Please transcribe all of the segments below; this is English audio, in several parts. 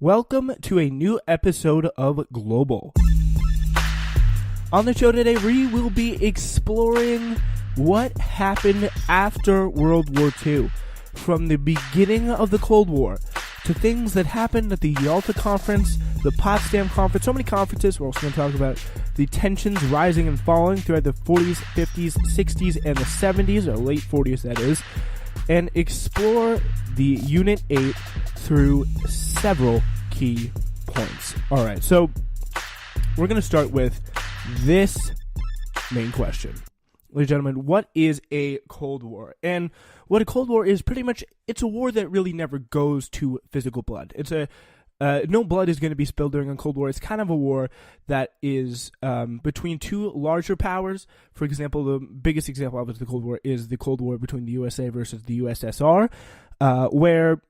Welcome to a new episode of Global. On the show today, we will be exploring what happened after World War II, from the beginning of the Cold War to things that happened at the Alto Conference, the Potsdam Conference, so many conferences. We're also going to talk about the tensions rising and falling throughout the 40s, 50s, 60s, and the 70s, or late 40s that is, and explore the Unit 8 through several key points. Alright, so we're going to start with this main question. Ladies and gentlemen, what is a Cold War? And what a Cold War is, pretty much, it's a war that really never goes to physical blood. It's no blood is going to be spilled during a Cold War. It's kind of a war that is between two larger powers. For example, the biggest example of the Cold War is the Cold War between the USA versus the USSR, where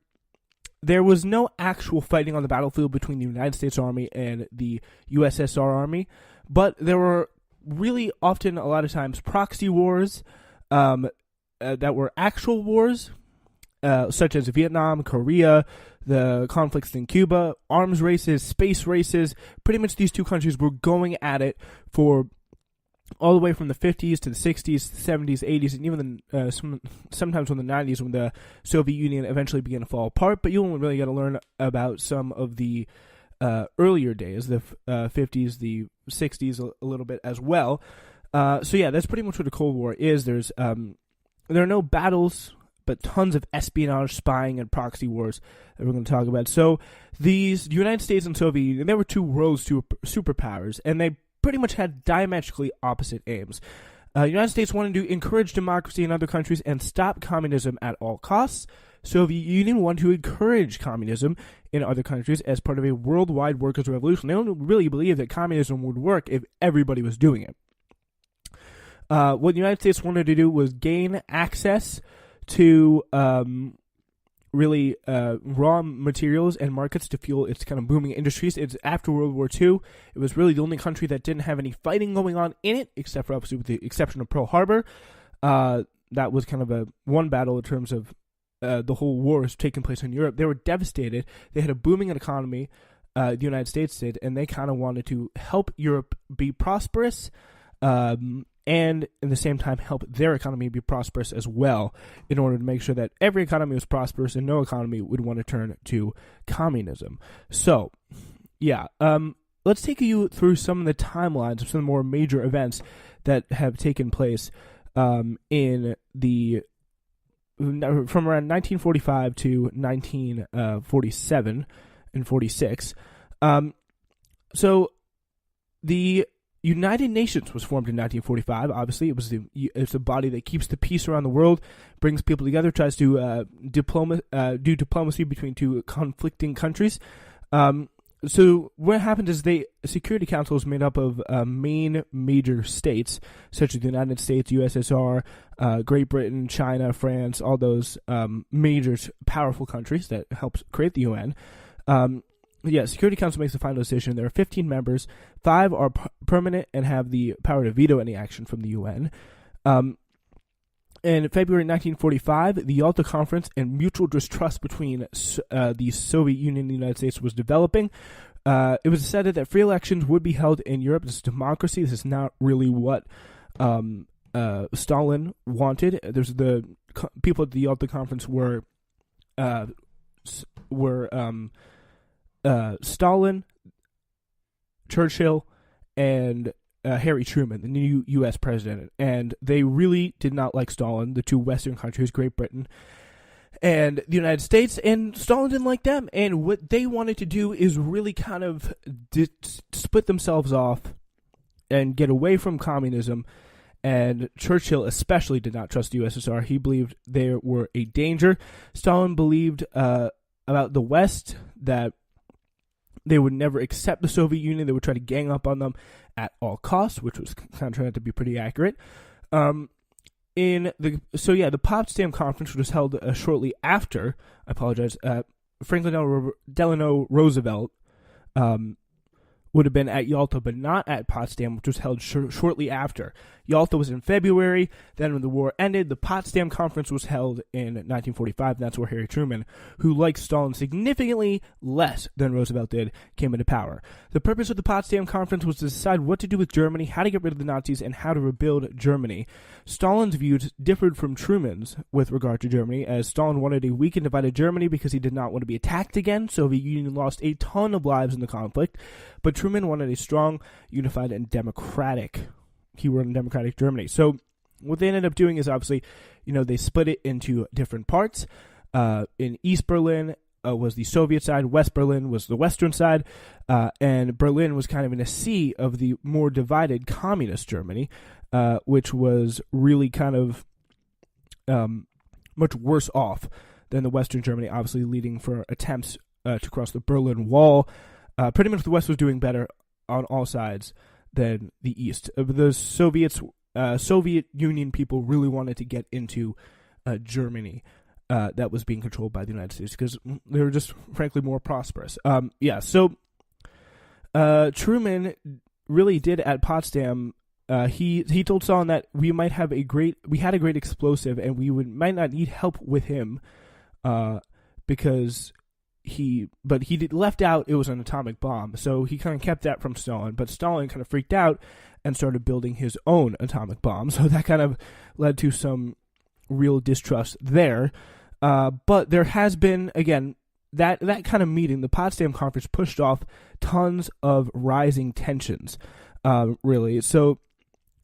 there was no actual fighting on the battlefield between the United States Army and the USSR Army, but there were really often, a lot of times, proxy wars that were actual wars, such as Vietnam, Korea, the conflicts in Cuba, arms races, space races. Pretty much these two countries were going at it for all the way from the 50s to the 60s, 70s, 80s, and even sometimes in the 90s, when the Soviet Union eventually began to fall apart. But you only really got to learn about some of the earlier days, the 50s, the 60s a little bit as well. So yeah, that's pretty much what the Cold War is. There are no battles, but tons of espionage, spying, and proxy wars that we're going to talk about. So these United States and Soviet Union, they were two world superpowers, and they pretty much had diametrically opposite aims. The United States wanted to encourage democracy in other countries and stop communism at all costs. Soviet Union wanted to encourage communism in other countries as part of a worldwide workers' revolution. They don't really believe that communism would work if everybody was doing it. What the United States wanted to do was gain access to raw materials and markets to fuel its kind of booming industries. It's after World War II. It was really the only country that didn't have any fighting going on in it, except for, obviously, with the exception of Pearl Harbor. That was kind of a one battle in terms of the whole war was taking place in Europe. They were devastated. They had a booming economy, the United States did, and they kind of wanted to help Europe be prosperous, and at the same time help their economy be prosperous as well, in order to make sure that every economy was prosperous and no economy would want to turn to communism. So, yeah, let's take you through some of the timelines of some of the more major events that have taken place in the from around 1945 to 1947 and 46. So the United Nations was formed in 1945. Obviously, it's the body that keeps the peace around the world, brings people together, tries to do diplomacy between two conflicting countries. So what happens is the Security Council is made up of main major states, such as the United States, USSR, Great Britain, China, France, all those major powerful countries that helps create the UN. Security Council makes the final decision. There are 15 members. 5 are permanent and have the power to veto any action from the UN. In February 1945, the Alto Conference and mutual distrust between the Soviet Union and the United States was developing. It was decided that free elections would be held in Europe. This is democracy. This is not really what Stalin wanted. There's the people at the Alto Conference were Stalin, Churchill, and Harry Truman, the new U.S. president, and they really did not like Stalin, the two Western countries, Great Britain and the United States, and Stalin didn't like them, and what they wanted to do is really kind of split themselves off and get away from communism, and Churchill especially did not trust the USSR. He believed they were a danger. Stalin believed about the West that they would never accept the Soviet Union. They would try to gang up on them at all costs, which was kind of turned out to be pretty accurate. The Potsdam Conference was held shortly after. Franklin Delano Roosevelt would have been at Yalta, but not at Potsdam, which was held shortly after. Yalta was in February. Then when the war ended, the Potsdam Conference was held in 1945, and that's where Harry Truman, who liked Stalin significantly less than Roosevelt did, came into power. The purpose of the Potsdam Conference was to decide what to do with Germany, how to get rid of the Nazis, and how to rebuild Germany. Stalin's views differed from Truman's with regard to Germany, as Stalin wanted a weak and divided Germany because he did not want to be attacked again. Soviet Union lost a ton of lives in the conflict, but Truman wanted a strong, unified, and democratic Germany. So what they ended up doing is obviously, they split it into different parts. In East Berlin was the Soviet side, West Berlin was the Western side, and Berlin was kind of in a sea of the more divided communist Germany, which was really kind of much worse off than the Western Germany, obviously leading for attempts to cross the Berlin Wall. Pretty much the West was doing better on all sides than the East. The Soviet Union people really wanted to get into Germany that was being controlled by the United States because they were just, frankly, more prosperous. So Truman really did at Potsdam. He told Stalin that we had a great explosive and we might not need help with him because he left out it was an atomic bomb, so he kind of kept that from Stalin, but Stalin kind of freaked out and started building his own atomic bomb, so that kind of led to some real distrust there. But there has been, again, that kind of meeting, the Potsdam Conference pushed off tons of rising tensions, really. So,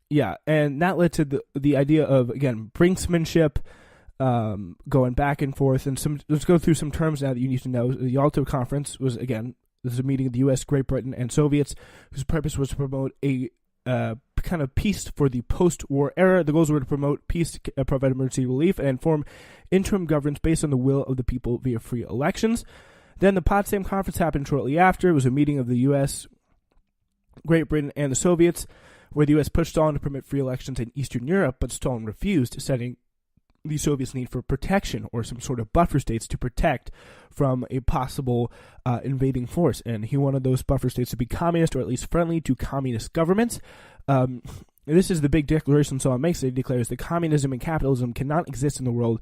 yeah, and that led to the idea of, again, brinksmanship, going back and forth, and let's go through some terms now that you need to know. The Alto Conference was, again, this is a meeting of the U.S., Great Britain, and Soviets, whose purpose was to promote a kind of peace for the post-war era. The goals were to promote peace, provide emergency relief, and form interim governments based on the will of the people via free elections. Then the Potsdam Conference happened shortly after. It was a meeting of the U.S., Great Britain, and the Soviets, where the U.S. pushed Stalin to permit free elections in Eastern Europe, but Stalin refused, citing the Soviets' need for protection or some sort of buffer states to protect from a possible invading force. And he wanted those buffer states to be communist or at least friendly to communist governments. This is the big declaration Stalin makes. He declares that communism and capitalism cannot exist in the world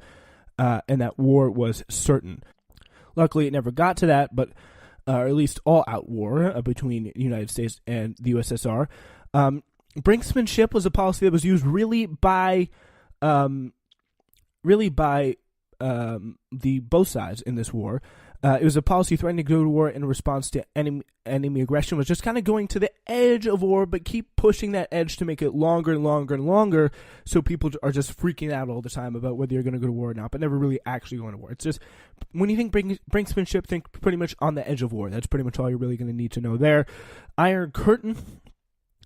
and that war was certain. Luckily, it never got to that, but or at least all-out war between the United States and the USSR. Brinksmanship was a policy that was used really by the both sides in this war. It was a policy threatening to go to war in response to enemy aggression, was just kind of going to the edge of war, but keep pushing that edge to make it longer and longer and longer, so people are just freaking out all the time about whether you're going to go to war or not, but never really actually going to war. It's just, when you think brinksmanship, think pretty much on the edge of war. That's pretty much all you're really going to need to know there. Iron Curtain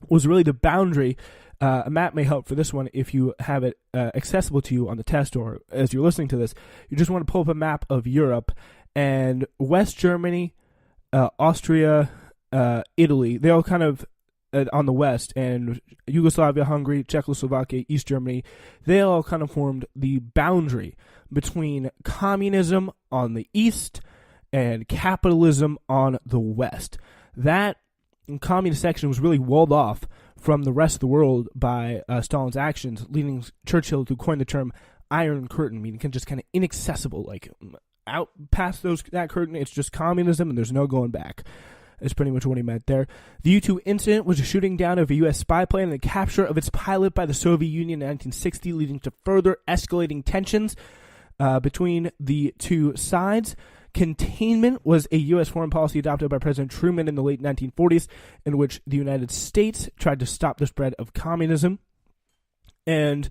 was really the boundary. A map may help for this one if you have it accessible to you on the test or as you're listening to this. You just want to pull up a map of Europe, and West Germany, Austria, Italy, they all kind of on the west, and Yugoslavia, Hungary, Czechoslovakia, East Germany, they all kind of formed the boundary between communism on the east and capitalism on the west. That communist section was really walled off from the rest of the world by Stalin's actions, leading Churchill to coin the term Iron Curtain, meaning just kind of inaccessible, like out past that curtain, it's just communism and there's no going back. That's pretty much what he meant there. The U-2 incident was a shooting down of a U.S. spy plane and the capture of its pilot by the Soviet Union in 1960, leading to further escalating tensions between the two sides. Containment was a U.S. foreign policy adopted by President Truman in the late 1940s, in which the United States tried to stop the spread of communism. And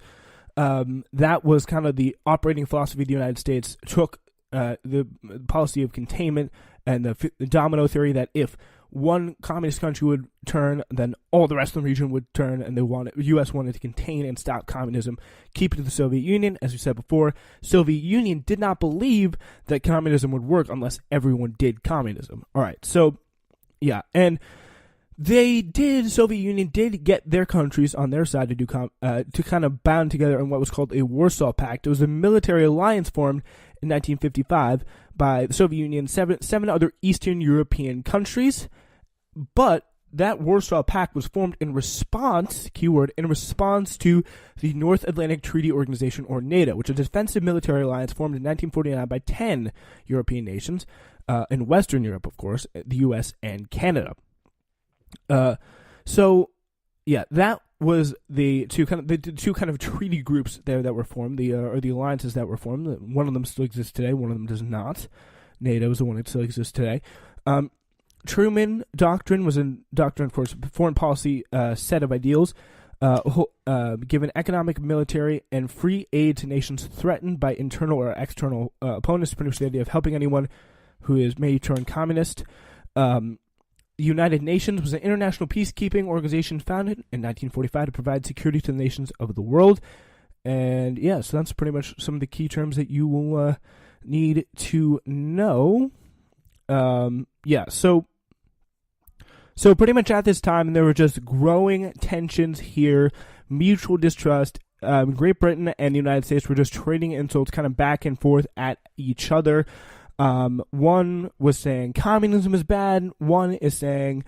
that was kind of the operating philosophy of the United States, took the policy of containment and the domino theory that if one communist country would turn, then all the rest of the region would turn, and the U.S. wanted to contain and stop communism, keep it to the Soviet Union. As we said before, Soviet Union did not believe that communism would work unless everyone did communism. All right, so, yeah, and Soviet Union did get their countries on their side to do to kind of bound together in what was called a Warsaw Pact. It was a military alliance formed in 1955 by the Soviet Union, seven other Eastern European countries, but that Warsaw Pact was formed in response, keyword, in response to the North Atlantic Treaty Organization, or NATO, which is a defensive military alliance formed in 1949 by 10 European nations, in Western Europe, of course, the U.S. and Canada. That was the two kind of treaty groups there that were formed, or the alliances that were formed. One of them still exists today, one of them does not. NATO is the one that still exists today. Truman Doctrine was a doctrine, of course, foreign policy set of ideals, given economic, military, and free aid to nations threatened by internal or external opponents, pretty much the idea of helping anyone who may turn communist. The United Nations was an international peacekeeping organization founded in 1945 to provide security to the nations of the world. And so that's pretty much some of the key terms that you will need to know. So pretty much at this time, there were just growing tensions here, mutual distrust. Great Britain and the United States were just trading insults kind of back and forth at each other. One was saying communism is bad. One is saying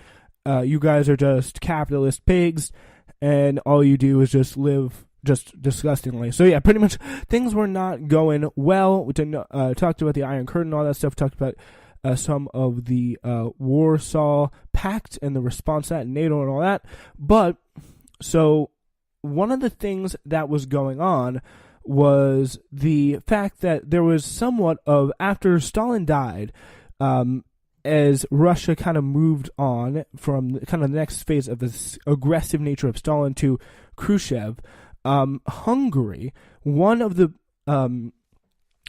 you guys are just capitalist pigs, and all you do is just live just disgustingly. So pretty much things were not going well. We talked about the Iron Curtain, all that stuff. Talked about some of the Warsaw Pact and the response to that, NATO and all that. But so one of the things that was going on was the fact that there was somewhat of, after Stalin died, as Russia kind of moved on from kind of the next phase of this aggressive nature of Stalin to Khrushchev, Hungary, one of the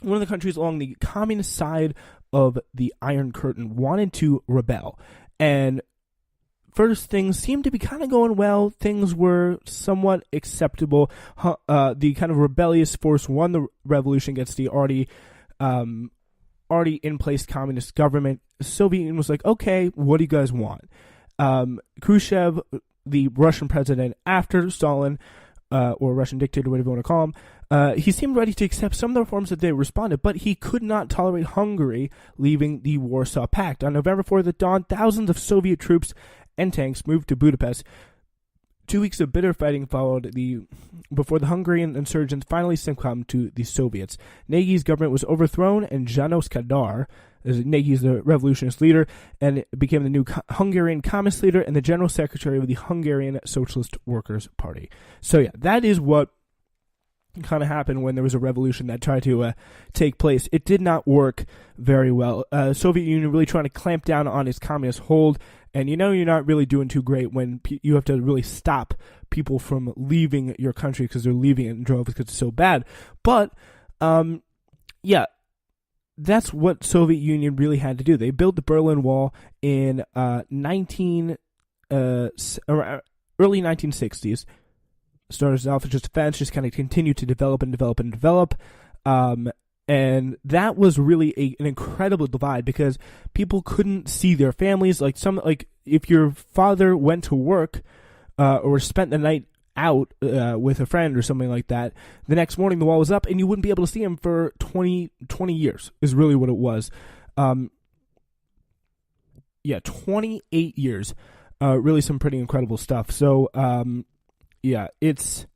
countries along the communist side of the Iron Curtain, wanted to rebel. And first, things seemed to be kind of going well. Things were somewhat acceptable. The kind of rebellious force won the revolution against the already in place communist government. The Soviet Union was like, okay, what do you guys want? Khrushchev, the Russian president after Stalin, or Russian dictator, whatever you want to call him, he seemed ready to accept some of the reforms that they responded, but he could not tolerate Hungary leaving the Warsaw Pact. On November 4th at dawn, thousands of Soviet troops and tanks moved to Budapest. 2 weeks of bitter fighting followed before the Hungarian insurgents finally succumbed to the Soviets. Nagy's government was overthrown, and János Kadar, Nagy is the revolutionist leader, and became the new Hungarian communist leader and the general secretary of the Hungarian Socialist Workers' Party. So that is what kind of happened when there was a revolution that tried to take place. It did not work very well. Soviet Union really trying to clamp down on its communist hold, and you're not really doing too great when you have to really stop people from leaving your country because they're leaving it in droves because it's so bad. But that's what Soviet Union really had to do. They built the Berlin Wall in early 1960s. Started off as just a fence, just kind of continued to develop. And that was really an incredible divide because people couldn't see their families. Like if your father went to work or spent the night out with a friend or something like that, the next morning the wall was up and you wouldn't be able to see him for 20 years is really what it was. 28 years. Really some pretty incredible stuff. So, it's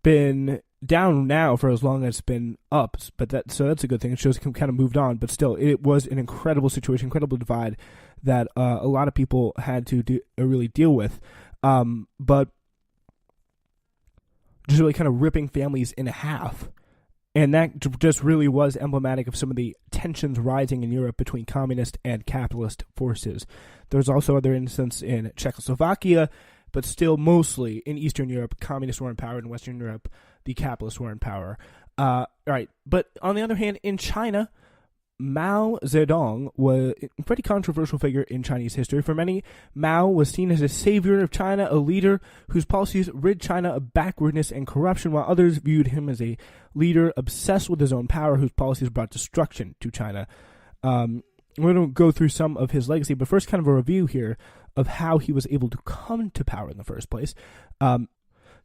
been down now for as long as it's been up, but that's a good thing. It shows it kind of moved on, but still, it was an incredible situation, incredible divide that a lot of people had to really deal with. But just really kind of ripping families in half. And that just really was emblematic of some of the tensions rising in Europe between communist and capitalist forces. There's also other instances in Czechoslovakia, but still mostly in Eastern Europe, communists were in power. In Western Europe, the capitalists were in power. Right. But on the other hand, in China, Mao Zedong was a pretty controversial figure in Chinese history. For many, Mao was seen as a savior of China, a leader whose policies rid China of backwardness and corruption, while others viewed him as a leader obsessed with his own power, whose policies brought destruction to China. We're going to go through some of his legacy, but first kind of a review here of how he was able to come to power in the first place. So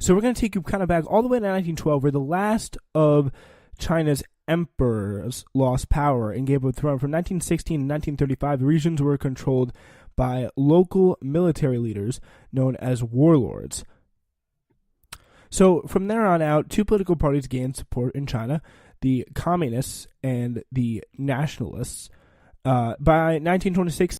we're going to take you kind of back all the way to 1912, where the last of China's emperors lost power and gave up the throne. From 1916 to 1935, the regions were controlled by local military leaders known as warlords. So from there on out, two political parties gained support in China, the Communists and the Nationalists. By 1926,